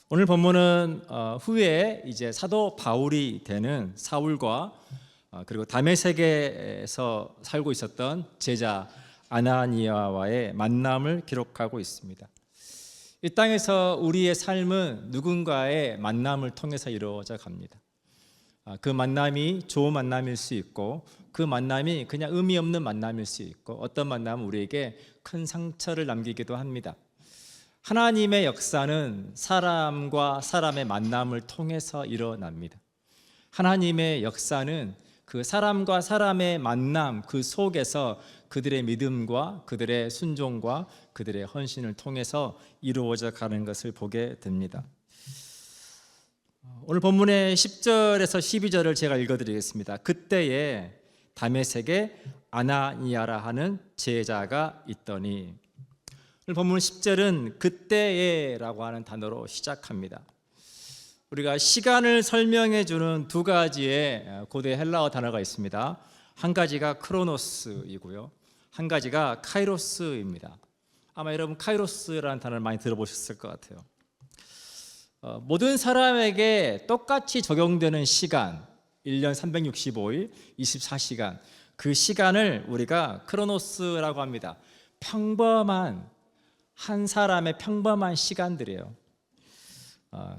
오늘 본문은 후에 이제 사도 바울이 되는 사울과 그리고 다메섹에서 살고 있었던 제자 아나니아와의 만남을 기록하고 있습니다. 이 땅에서 우리의 삶은 누군가의 만남을 통해서 이루어져 갑니다. 그 만남이 좋은 만남일 수 있고, 그 만남이 그냥 의미 없는 만남일 수 있고, 어떤 만남은 우리에게 큰 상처를 남기기도 합니다. 하나님의 역사는 사람과 사람의 만남을 통해서 일어납니다. 하나님의 역사는 그 사람과 사람의 만남 그 속에서 그들의 믿음과 그들의 순종과 그들의 헌신을 통해서 이루어져 가는 것을 보게 됩니다. 오늘 본문의 10절에서 12절을 제가 읽어드리겠습니다. 그때에 다메섹에 아나니아라 하는 제자가 있더니, 오늘 본문 10절은 그때에라고 하는 단어로 시작합니다. 우리가 시간을 설명해 주는 두 가지의 고대 헬라어 단어가 있습니다. 한 가지가 크로노스이고요, 한 가지가 카이로스입니다. 아마 여러분 카이로스라는 단어를 많이 들어보셨을 것 같아요. 모든 사람에게 똑같이 적용되는 시간, 1년 365일 24시간, 그 시간을 우리가 크로노스라고 합니다. 평범한 한 사람의 평범한 시간들이에요.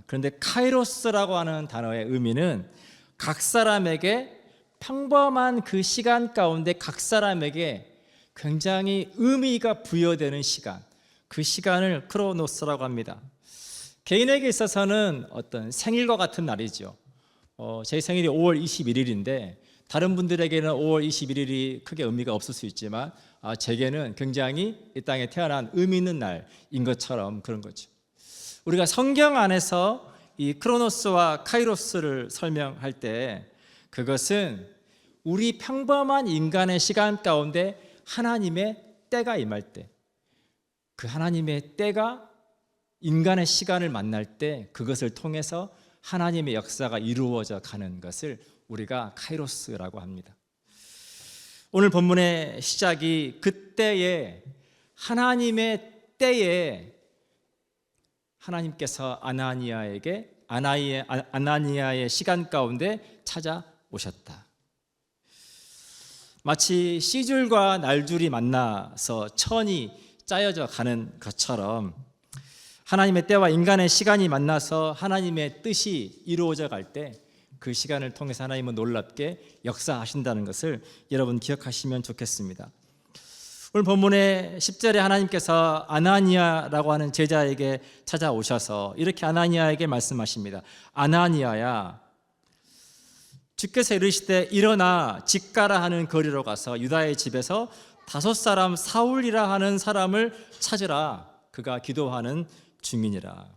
그런데 카이로스라고 하는 단어의 의미는 각 사람에게 평범한 그 시간 가운데 각 사람에게 굉장히 의미가 부여되는 시간, 그 시간을 크로노스라고 합니다. 개인에게 있어서는 어떤 생일과 같은 날이죠. 제 생일이 5월 21일인데 다른 분들에게는 5월 21일이 크게 의미가 없을 수 있지만 제게는 굉장히 이 땅에 태어난 의미 있는 날인 것처럼 그런 거죠. 우리가 성경 안에서 이 크로노스와 카이로스를 설명할 때 그것은 우리 평범한 인간의 시간 가운데 하나님의 때가 임할 때, 그 하나님의 때가 인간의 시간을 만날 때 그것을 통해서 하나님의 역사가 이루어져 가는 것을 우리가 카이로스라고 합니다. 오늘 본문의 시작이 그때에, 하나님의 때에 하나님께서 아나니아의 시간 가운데 찾아오셨다. 마치 씨줄과 날줄이 만나서 천이 짜여져 가는 것처럼 하나님의 때와 인간의 시간이 만나서 하나님의 뜻이 이루어져 갈 때 그 시간을 통해서 하나님은 놀랍게 역사하신다는 것을 여러분 기억하시면 좋겠습니다. 오늘 본문의 10절에 하나님께서 아나니아라고 하는 제자에게 찾아오셔서 이렇게 아나니아에게 말씀하십니다. 아나니아야, 주께서 이르시되 일어나 집 가라 하는 거리로 가서 유다의 집에서 5 사울이라 하는 사람을 찾으라. 그가 기도하는 중이니라.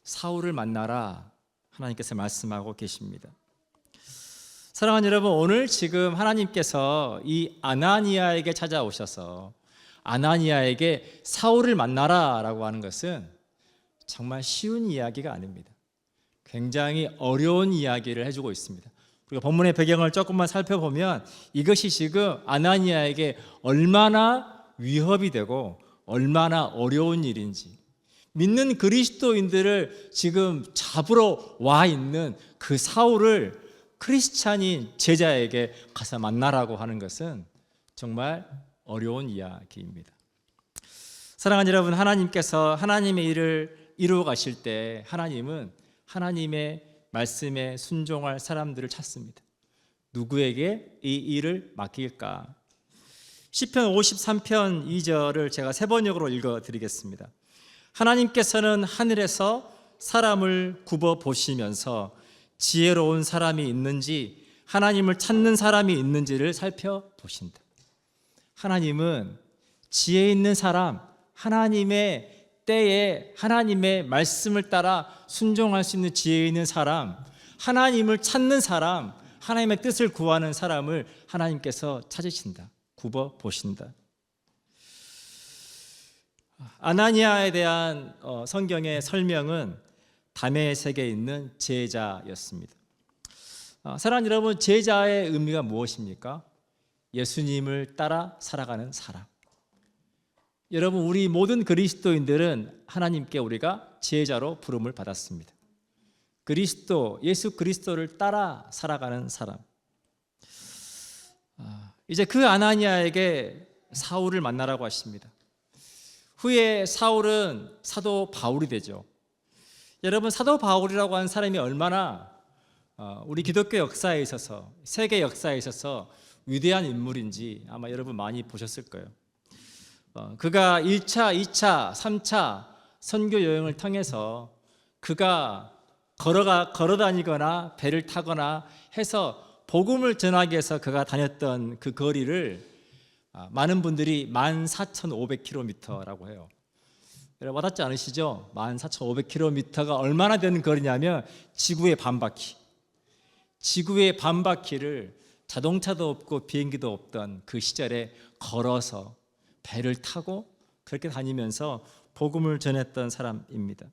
사울을 만나라. 하나님께서 말씀하고 계십니다. 사랑하는 여러분, 오늘 지금 하나님께서 이 아나니아에게 찾아오셔서 아나니아에게 사울을 만나라 라고 하는 것은 정말 쉬운 이야기가 아닙니다. 굉장히 어려운 이야기를 해주고 있습니다. 우리가 본문의 배경을 조금만 살펴보면 이것이 지금 아나니아에게 얼마나 위협이 되고 얼마나 어려운 일인지, 믿는 그리스도인들을 지금 잡으러 와 있는 그 사울을 크리스찬인 제자에게 가서 만나라고 하는 것은 정말 어려운 이야기입니다. 사랑하는 여러분, 하나님께서 하나님의 일을 이루어 가실 때 하나님은 하나님의 말씀에 순종할 사람들을 찾습니다. 누구에게 이 일을 맡길까? 시편 53편 2절을 제가 3번역으로 읽어드리겠습니다. 하나님께서는 하늘에서 사람을 굽어 보시면서 지혜로운 사람이 있는지 하나님을 찾는 사람이 있는지를 살펴보신다. 하나님은 지혜 있는 사람, 하나님의 때에 하나님의 말씀을 따라 순종할 수 있는 지혜 있는 사람, 하나님을 찾는 사람, 하나님의 뜻을 구하는 사람을 하나님께서 찾으신다, 굽어 보신다. 아나니아에 대한 성경의 설명은 다메섹에 있는 제자였습니다. 사랑하는 여러분, 제자의 의미가 무엇입니까? 예수님을 따라 살아가는 사람. 여러분, 우리 모든 그리스도인들은 하나님께 우리가 제자로 부름을 받았습니다. 그리스도, 예수 그리스도를 따라 살아가는 사람. 이제 그 아나니아에게 사울을 만나라고 하십니다. 후에 사울은 사도 바울이 되죠. 여러분, 사도 바울이라고 하는 사람이 얼마나 우리 기독교 역사에 있어서, 세계 역사에 있어서 위대한 인물인지 아마 여러분 많이 보셨을 거예요. 그가 1차, 2차, 3차 선교 여행을 통해서 그가 걸어다니거나 배를 타거나 해서 복음을 전하기 위해서 그가 다녔던 그 거리를 많은 분들이 14,500km라고 해요. 여러분 와닿지 않으시죠? 14,500km가 얼마나 되는 거리냐면 지구의 반바퀴. 지구의 반바퀴를 자동차도 없고 비행기도 없던 그 시절에 걸어서 배를 타고 그렇게 다니면서 복음을 전했던 사람입니다.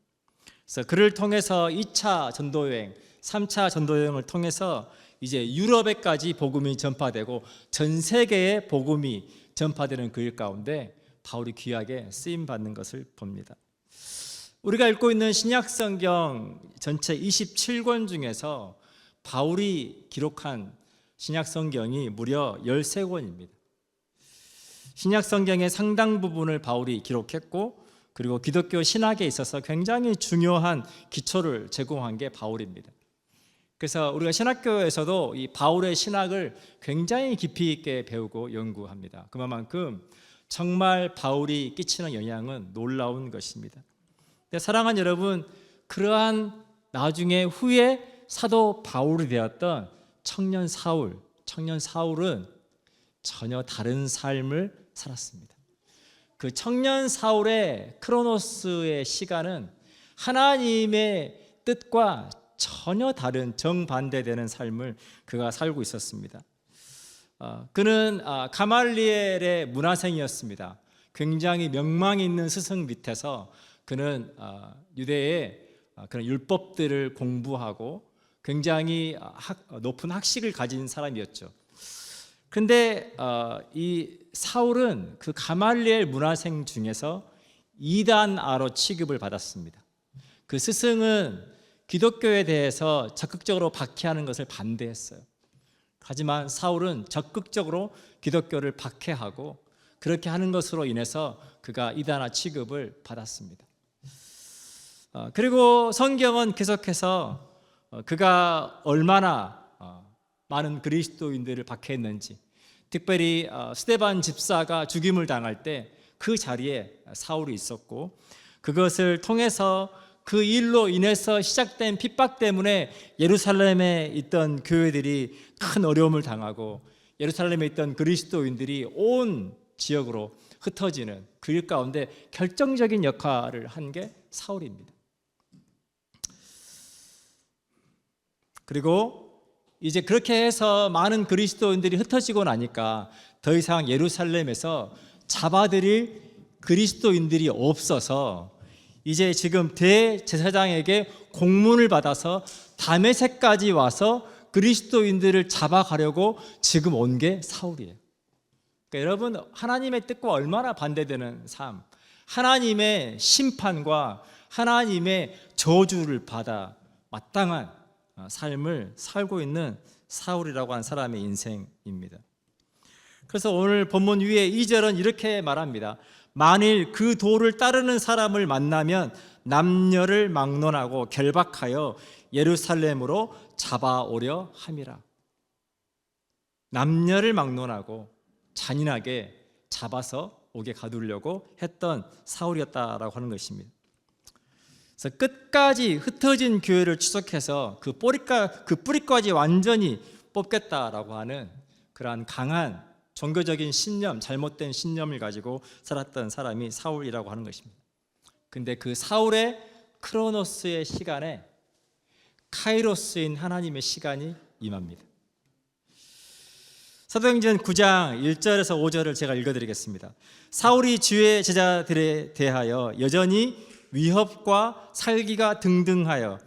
그래서 그를 통해서 2차 전도여행, 3차 전도여행을 통해서 이제 유럽에까지 복음이 전파되고 전 세계에 복음이 전파되는 그 일 가운데 바울이 귀하게 쓰임 받는 것을 봅니다. 우리가 읽고 있는 신약 성경 전체 27권 중에서 바울이 기록한 신약 성경이 무려 13권입니다. 신약 성경의 상당 부분을 바울이 기록했고, 그리고 기독교 신학에 있어서 굉장히 중요한 기초를 제공한 게 바울입니다. 그래서 우리가 신학교에서도 이 바울의 신학을 굉장히 깊이 있게 배우고 연구합니다. 그만큼 정말 바울이 끼치는 영향은 놀라운 것입니다. 근데 사랑하는 여러분, 그러한 나중에 후에 사도 바울이 되었던 청년 사울은 전혀 다른 삶을 살았습니다. 그 청년 사울의 크로노스의 시간은 하나님의 뜻과 전혀 다른 정반대되는 삶을 그가 살고 있었습니다. 그는 가말리엘의 문화생이었습니다. 굉장히 명망 있는 스승 밑에서 그는 유대의 그런 율법들을 공부하고 굉장히 높은 학식을 가진 사람이었죠. 그런데 이 사울은 그 가말리엘 문화생 중에서 이단아로 취급을 받았습니다. 그 스승은 기독교에 대해서 적극적으로 박해하는 것을 반대했어요. 하지만 사울은 적극적으로 기독교를 박해하고 그렇게 하는 것으로 인해서 그가 이단아 취급을 받았습니다. 그리고 성경은 계속해서 그가 얼마나 많은 그리스도인들을 박해했는지, 특별히 스데반 집사가 죽임을 당할 때 그 자리에 사울이 있었고, 그것을 통해서 그 일로 인해서 시작된 핍박 때문에 예루살렘에 있던 교회들이 큰 어려움을 당하고 예루살렘에 있던 그리스도인들이 온 지역으로 흩어지는 그 일 가운데 결정적인 역할을 한 게 사울입니다. 그리고 이제 그렇게 해서 많은 그리스도인들이 흩어지고 나니까 더 이상 예루살렘에서 잡아들일 그리스도인들이 없어서 이제 지금 대제사장에게 공문을 받아서 다메섹까지 와서 그리스도인들을 잡아가려고 지금 온 게 사울이에요. 그러니까 여러분, 하나님의 뜻과 얼마나 반대되는 삶, 하나님의 심판과 하나님의 저주를 받아 마땅한 삶을 살고 있는 사울이라고 하는 사람의 인생입니다. 그래서 오늘 본문 위에 2절은 이렇게 말합니다. 만일 그 도를 따르는 사람을 만나면 남녀를 막론하고 결박하여 예루살렘으로 잡아오려 함이라. 남녀를 막론하고 잔인하게 잡아서 옥에 가두려고 했던 사울이었다라고 하는 것입니다. 그래서 끝까지 흩어진 교회를 추적해서 그 뿌리까지 완전히 뽑겠다라고 하는 그러한 강한 종교적인 신념, 잘못된 신념을 가지고 살았던 사람이 사울이라고 하는 것입니다. 근데 그 사울의 크로노스의 시간에 카이로스인 하나님의 시간이 임합니다. 사도행전 9장 1절에서 5절을 제가 읽어드리겠습니다. 사울이 주의 제자들에 대하여 여전히 위협과 살기가 등등하여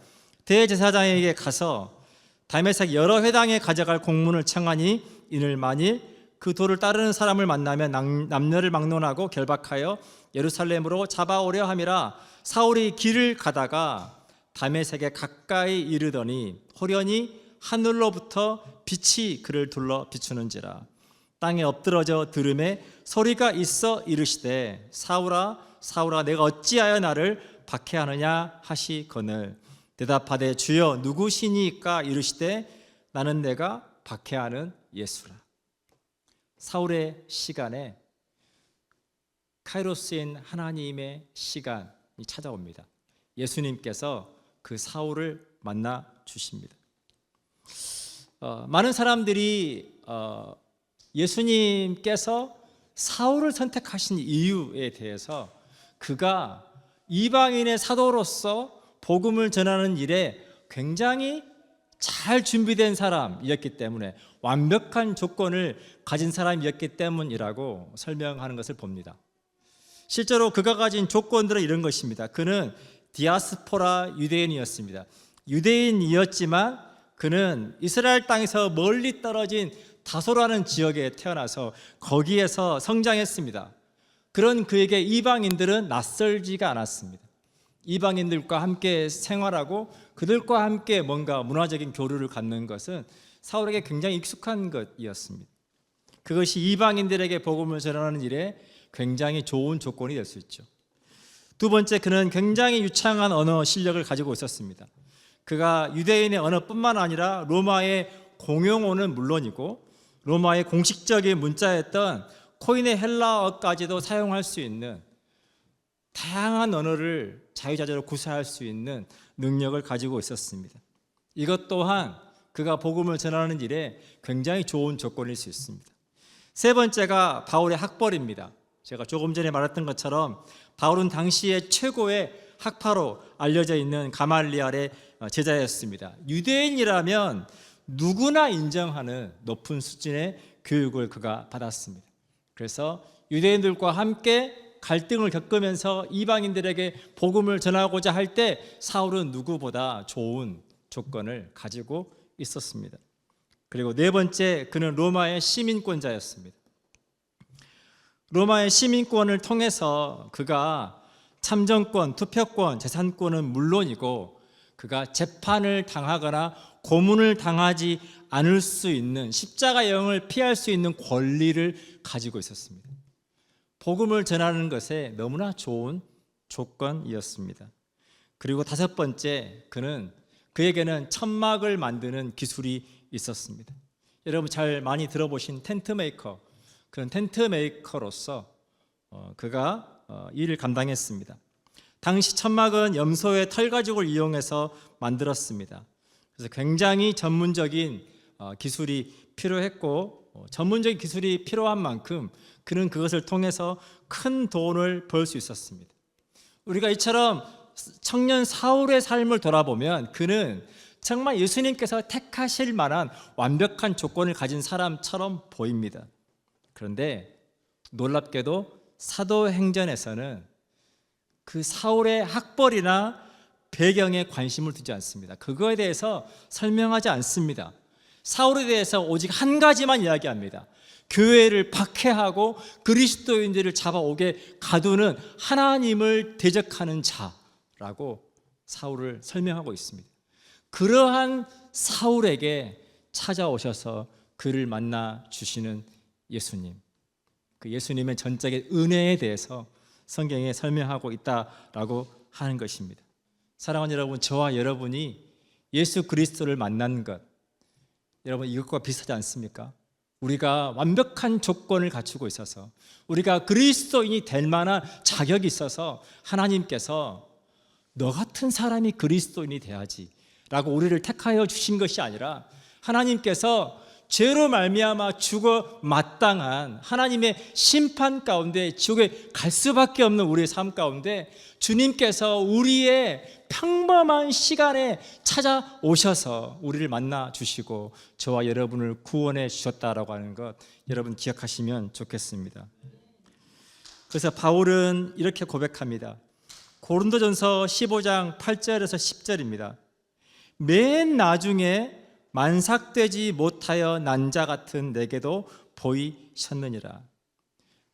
대제사장에게 가서 다메섹 여러 회당에 가져갈 공문을 청하니 이를 만일 그 도를 따르는 사람을 만나면 남녀를 막론하고 결박하여 예루살렘으로 잡아오려 함이라. 사울이 길을 가다가 다메섹에 가까이 이르더니 호련히 하늘로부터 빛이 그를 둘러 비추는지라. 땅에 엎드러져 들음에 소리가 있어 이르시되 사울아 사울아 내가 어찌하여 나를 박해하느냐 하시거늘 대답하되 주여 누구시니까 이르시되 나는 내가 박해하는 예수라. 사울의 시간에 카이로스인 하나님의 시간이 찾아옵니다. 예수님께서 그 사울을 만나 주십니다. 많은 사람들이 예수님께서 사울을 선택하신 이유에 대해서 그가 이방인의 사도로서 복음을 전하는 일에 굉장히 잘 준비된 사람이었기 때문에, 완벽한 조건을 가진 사람이었기 때문이라고 설명하는 것을 봅니다. 실제로 그가 가진 조건들은 이런 것입니다. 그는 디아스포라 유대인이었습니다. 유대인이었지만 그는 이스라엘 땅에서 멀리 떨어진 다소라는 지역에 태어나서 거기에서 성장했습니다. 그런 그에게 이방인들은 낯설지가 않았습니다. 이방인들과 함께 생활하고 그들과 함께 뭔가 문화적인 교류를 갖는 것은 사울에게 굉장히 익숙한 것이었습니다. 그것이 이방인들에게 복음을 전하는 일에 굉장히 좋은 조건이 될 수 있죠. 두 번째, 그는 굉장히 유창한 언어 실력을 가지고 있었습니다. 그가 유대인의 언어뿐만 아니라 로마의 공용어는 물론이고 로마의 공식적인 문자였던 코인의 헬라어까지도 사용할 수 있는 다양한 언어를 자유자재로 구사할 수 있는 능력을 가지고 있었습니다. 이것 또한 그가 복음을 전하는 일에 굉장히 좋은 조건일 수 있습니다. 세 번째가 바울의 학벌입니다. 제가 조금 전에 말했던 것처럼 바울은 당시에 최고의 학파로 알려져 있는 가말리엘의 제자였습니다. 유대인이라면 누구나 인정하는 높은 수준의 교육을 그가 받았습니다. 그래서 유대인들과 함께 갈등을 겪으면서 이방인들에게 복음을 전하고자 할 때 사울은 누구보다 좋은 조건을 가지고 있었습니다. 그리고 네 번째, 그는 로마의 시민권자였습니다. 로마의 시민권을 통해서 그가 참정권, 투표권, 재산권은 물론이고 그가 재판을 당하거나 고문을 당하지 않을 수 있는, 십자가형을 피할 수 있는 권리를 가지고 있었습니다. 복음을 전하는 것에 너무나 좋은 조건이었습니다. 그리고 다섯 번째, 그에게는 천막을 만드는 기술이 있었습니다. 여러분 잘 많이 들어보신 텐트 메이커, 그런 텐트 메이커로서 그가 일을 감당했습니다. 당시 천막은 염소의 털 가죽을 이용해서 만들었습니다. 그래서 굉장히 전문적인 기술이 필요했고 전문적인 기술이 필요한 만큼 그는 그것을 통해서 큰 돈을 벌 수 있었습니다. 우리가 이처럼 청년 사울의 삶을 돌아보면 그는 정말 예수님께서 택하실 만한 완벽한 조건을 가진 사람처럼 보입니다. 그런데 놀랍게도 사도행전에서는 그 사울의 학벌이나 배경에 관심을 두지 않습니다. 그거에 대해서 설명하지 않습니다. 사울에 대해서 오직 한 가지만 이야기합니다. 교회를 박해하고 그리스도인들을 잡아오게 가두는 하나님을 대적하는 자라고 사울을 설명하고 있습니다. 그러한 사울에게 찾아오셔서 그를 만나 주시는 예수님, 그 예수님의 전적인 은혜에 대해서 성경에 설명하고 있다라고 하는 것입니다. 사랑하는 여러분, 저와 여러분이 예수 그리스도를 만난 것, 여러분 이것과 비슷하지 않습니까? 우리가 완벽한 조건을 갖추고 있어서, 우리가 그리스도인이 될 만한 자격이 있어서 하나님께서 너 같은 사람이 그리스도인이 돼야지 라고 우리를 택하여 주신 것이 아니라, 하나님께서 죄로 말미암아 죽어 마땅한 하나님의 심판 가운데 지옥에 갈 수밖에 없는 우리의 삶 가운데 주님께서 우리의 평범한 시간에 찾아오셔서 우리를 만나 주시고 저와 여러분을 구원해 주셨다라고 하는 것, 여러분 기억하시면 좋겠습니다. 그래서 바울은 이렇게 고백합니다. 고린도전서 15장 8절에서 10절입니다. 맨 나중에 만삭되지 못하여 난 자 같은 내게도 보이셨느니라.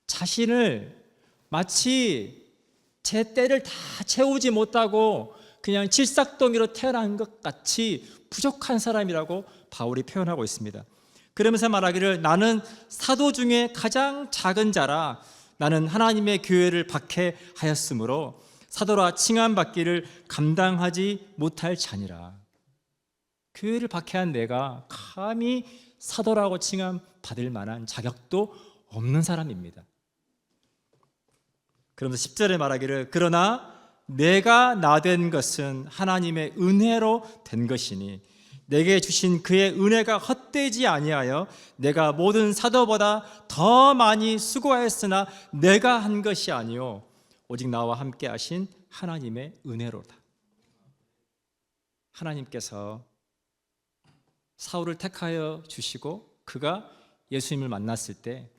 자신을 마치 제 때를 다 채우지 못하고 그냥 질삭덩이로 태어난 것 같이 부족한 사람이라고 바울이 표현하고 있습니다. 그러면서 말하기를 나는 사도 중에 가장 작은 자라 나는 하나님의 교회를 박해하였으므로 사도라 칭함받기를 감당하지 못할 자니라. 교회를 박해한 내가 감히 사도라고 칭함받을 만한 자격도 없는 사람입니다. 그러면서 10절에 말하기를 그러나 내가 나된 것은 하나님의 은혜로 된 것이니 내게 주신 그의 은혜가 헛되지 아니하여 내가 모든 사도보다 더 많이 수고하였으나 내가 한 것이 아니요 오직 나와 함께 하신 하나님의 은혜로다. 하나님께서 사울을 택하여 주시고 그가 예수님을 만났을 때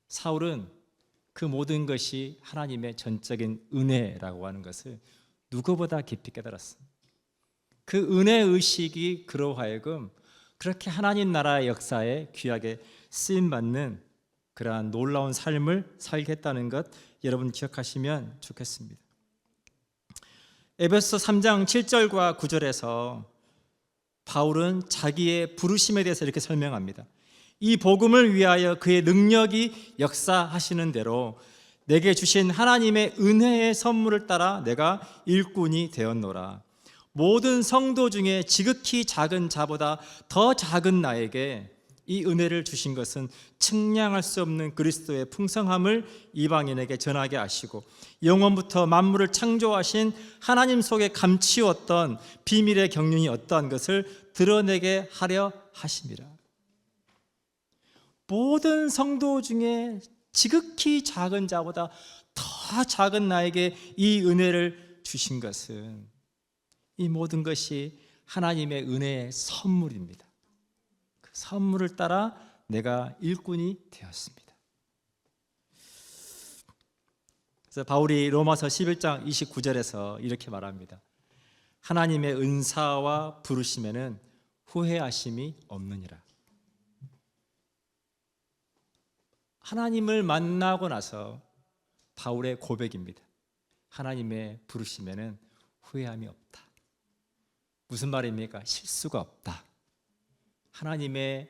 사울은 그 모든 것이 하나님의 전적인 은혜라고 하는 것을 누구보다 깊이 깨달았습니다. 그 은혜 의식이 그로 하여금 그렇게 하나님 나라의 역사에 귀하게 쓰임받는 그러한 놀라운 삶을 살겠다는 것 여러분 기억하시면 좋겠습니다. 에베소 3장 7절과 9절에서 바울은 자기의 부르심에 대해서 이렇게 설명합니다. 이 복음을 위하여 그의 능력이 역사하시는 대로 내게 주신 하나님의 은혜의 선물을 따라 내가 일꾼이 되었노라. 모든 성도 중에 지극히 작은 자보다 더 작은 나에게 이 은혜를 주신 것은 측량할 수 없는 그리스도의 풍성함을 이방인에게 전하게 하시고 영원부터 만물을 창조하신 하나님 속에 감추었던 비밀의 경륜이 어떠한 것을 드러내게 하려 하심이라. 모든 성도 중에 지극히 작은 자보다 더 작은 나에게 이 은혜를 주신 것은 이 모든 것이 하나님의 은혜의 선물입니다. 그 선물을 따라 내가 일꾼이 되었습니다. 그래서 바울이 로마서 11장 29절에서 이렇게 말합니다. 하나님의 은사와 부르심에는 후회하심이 없느니라. 하나님을 만나고 나서 바울의 고백입니다. 하나님의 부르심에는 후회함이 없다. 무슨 말입니까? 실수가 없다. 하나님의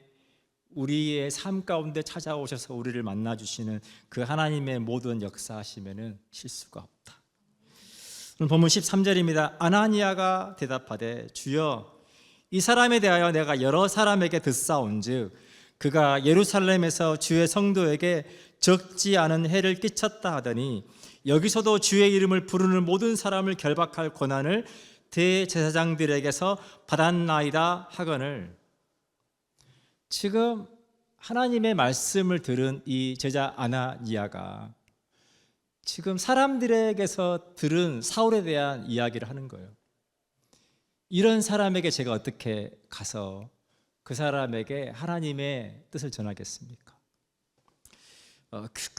우리의 삶 가운데 찾아오셔서 우리를 만나주시는 그 하나님의 모든 역사하심에는 실수가 없다. 오늘 본문 13절입니다. 아나니아가 대답하되 주여 이 사람에 대하여 내가 여러 사람에게 듣사온즉 그가 예루살렘에서 주의 성도에게 적지 않은 해를 끼쳤다 하더니 여기서도 주의 이름을 부르는 모든 사람을 결박할 권한을 대제사장들에게서 받았나이다 하거늘. 지금 하나님의 말씀을 들은 이 제자 아나니아가 지금 사람들에게서 들은 사울에 대한 이야기를 하는 거예요. 이런 사람에게 제가 어떻게 가서 그 사람에게 하나님의 뜻을 전하겠습니까?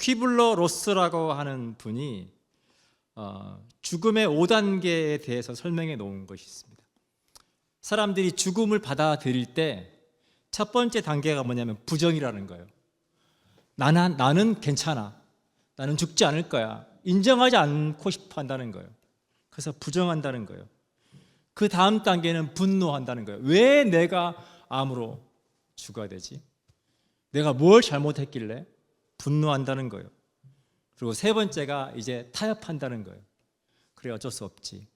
퀴블러 로스라고 하는 분이 죽음의 5단계에 대해서 설명해 놓은 것이 있습니다. 사람들이 죽음을 받아들일 때 첫 번째 단계가 뭐냐면 부정이라는 거예요. 나는 괜찮아. 나는 죽지 않을 거야. 인정하지 않고 싶어 한다는 거예요. 그래서 부정한다는 거예요. 그 다음 단계는 분노한다는 거예요. 왜 내가 암으로 죽어야 되지? 내가 뭘 잘못했길래? 분노한다는 거예요. 그리고 세 번째가 이제 타협한다는 거예요. 그래 어쩔 수 없지.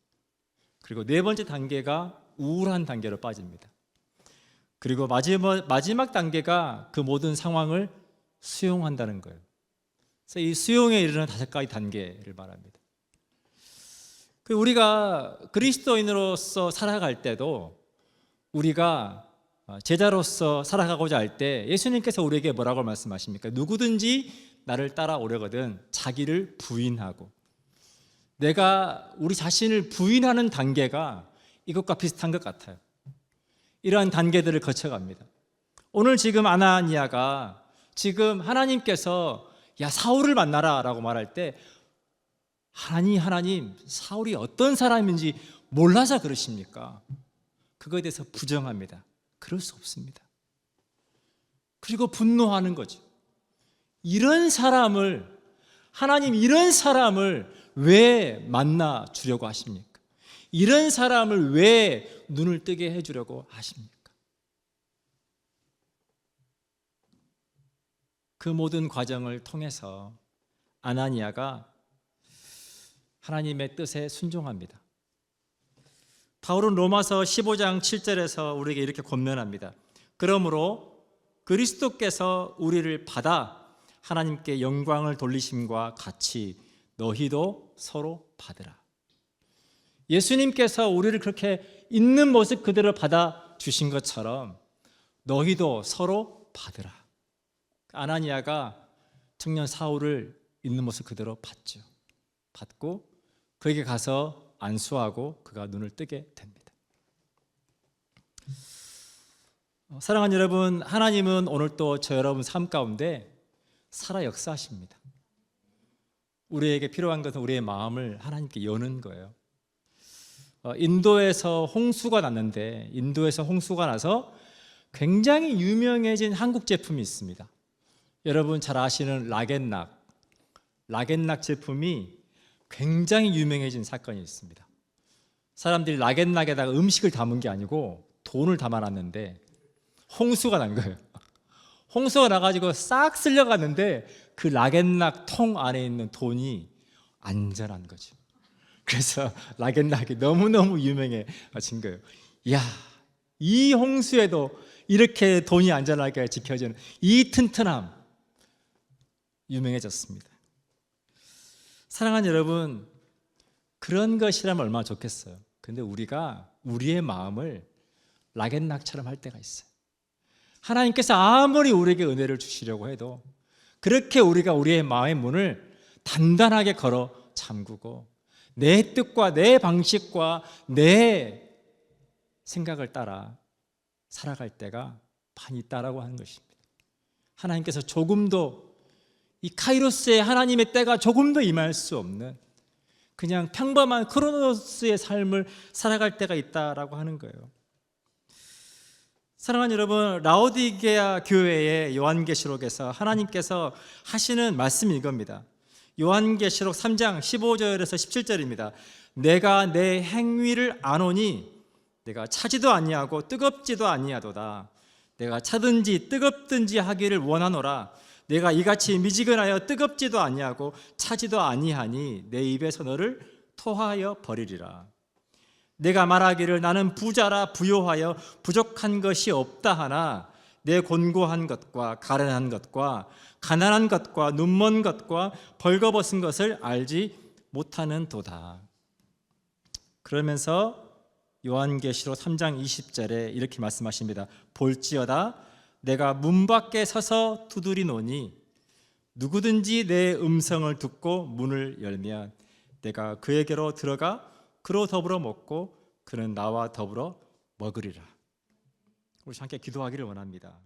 그리고 네 번째 단계가 우울한 단계로 빠집니다. 그리고 마지막 단계가 그 모든 상황을 수용한다는 거예요. 그래서 이 수용에 이르는 5가지 단계를 말합니다. 우리가 그리스도인으로서 살아갈 때도 우리가 제자로서 살아가고자 할 때 예수님께서 우리에게 뭐라고 말씀하십니까? 누구든지 나를 따라오려거든 자기를 부인하고. 내가 우리 자신을 부인하는 단계가 이것과 비슷한 것 같아요. 이러한 단계들을 거쳐갑니다. 오늘 지금 아나니아가 지금 하나님께서 야 사울을 만나라 라고 말할 때 하나님 사울이 어떤 사람인지 몰라서 그러십니까? 그거에 대해서 부정합니다. 그럴 수 없습니다. 그리고 분노하는 거죠. 이런 사람을 하나님 이런 사람을 왜 만나 주려고 하십니까? 이런 사람을 왜 눈을 뜨게 해주려고 하십니까? 그 모든 과정을 통해서 아나니아가 하나님의 뜻에 순종합니다. 바울은 로마서 15장 7절에서 우리에게 이렇게 권면합니다. 그러므로 그리스도께서 우리를 받아 하나님께 영광을 돌리심과 같이 너희도 서로 받으라. 예수님께서 우리를 그렇게 있는 모습 그대로 받아 주신 것처럼 너희도 서로 받으라. 아나니아가 청년 사울을 있는 모습 그대로 받죠. 받고 그에게 가서 안수하고 그가 눈을 뜨게 됩니다. 사랑하는 여러분, 하나님은 오늘 또 저 여러분 삶 가운데 살아 역사하십니다. 우리에게 필요한 것은 우리의 마음을 하나님께 여는 거예요. 인도에서 홍수가 났는데, 인도에서 홍수가 나서 굉장히 유명해진 한국 제품이 있습니다. 여러분 잘 아시는 락앤락 제품이 굉장히 유명해진 사건이 있습니다. 사람들이 락앤락에다가 음식을 담은 게 아니고 돈을 담아놨는데 홍수가 난 거예요. 홍수가 나가지고 싹 쓸려갔는데 그 락앤락 통 안에 있는 돈이 안전한 거죠. 그래서 락앤락이 너무너무 유명해진 거예요. 이야, 이 홍수에도 이렇게 돈이 안전하게 지켜지는 이 튼튼함, 유명해졌습니다. 사랑하는 여러분, 그런 것이라면 얼마나 좋겠어요. 근데 우리가 우리의 마음을 락앤락처럼 할 때가 있어요. 하나님께서 아무리 우리에게 은혜를 주시려고 해도 그렇게 우리가 우리의 마음의 문을 단단하게 걸어 잠그고 내 뜻과 내 방식과 내 생각을 따라 살아갈 때가 많이 있다라고 하는 것입니다. 하나님께서 조금도 이 카이로스의 하나님의 때가 조금도 임할 수 없는 그냥 평범한 크로노스의 삶을 살아갈 때가 있다라고 하는 거예요. 사랑하는 여러분, 라오디게아 교회의 요한계시록에서 하나님께서 하시는 말씀이 이겁니다. 요한계시록 3장 15절에서 17절입니다. 내가 내 행위를 아노니 내가 차지도 아니하고 뜨겁지도 아니하도다. 내가 차든지 뜨겁든지 하기를 원하노라. 내가 이같이 미지근하여 뜨겁지도 아니하고 차지도 아니하니 내 입에서 너를 토하여 버리리라. 내가 말하기를 나는 부자라 부요하여 부족한 것이 없다 하나 내 곤고한 것과 가련한 것과 가난한 것과 눈먼 것과 벌거벗은 것을 알지 못하는 도다. 그러면서 요한계시록 3장 20절에 이렇게 말씀하십니다. 볼지어다 내가 문 밖에 서서 두드리노니 누구든지 내 음성을 듣고 문을 열면 내가 그에게로 들어가 그로 더불어 먹고 그는 나와 더불어 먹으리라. 우리 함께 기도하기를 원합니다.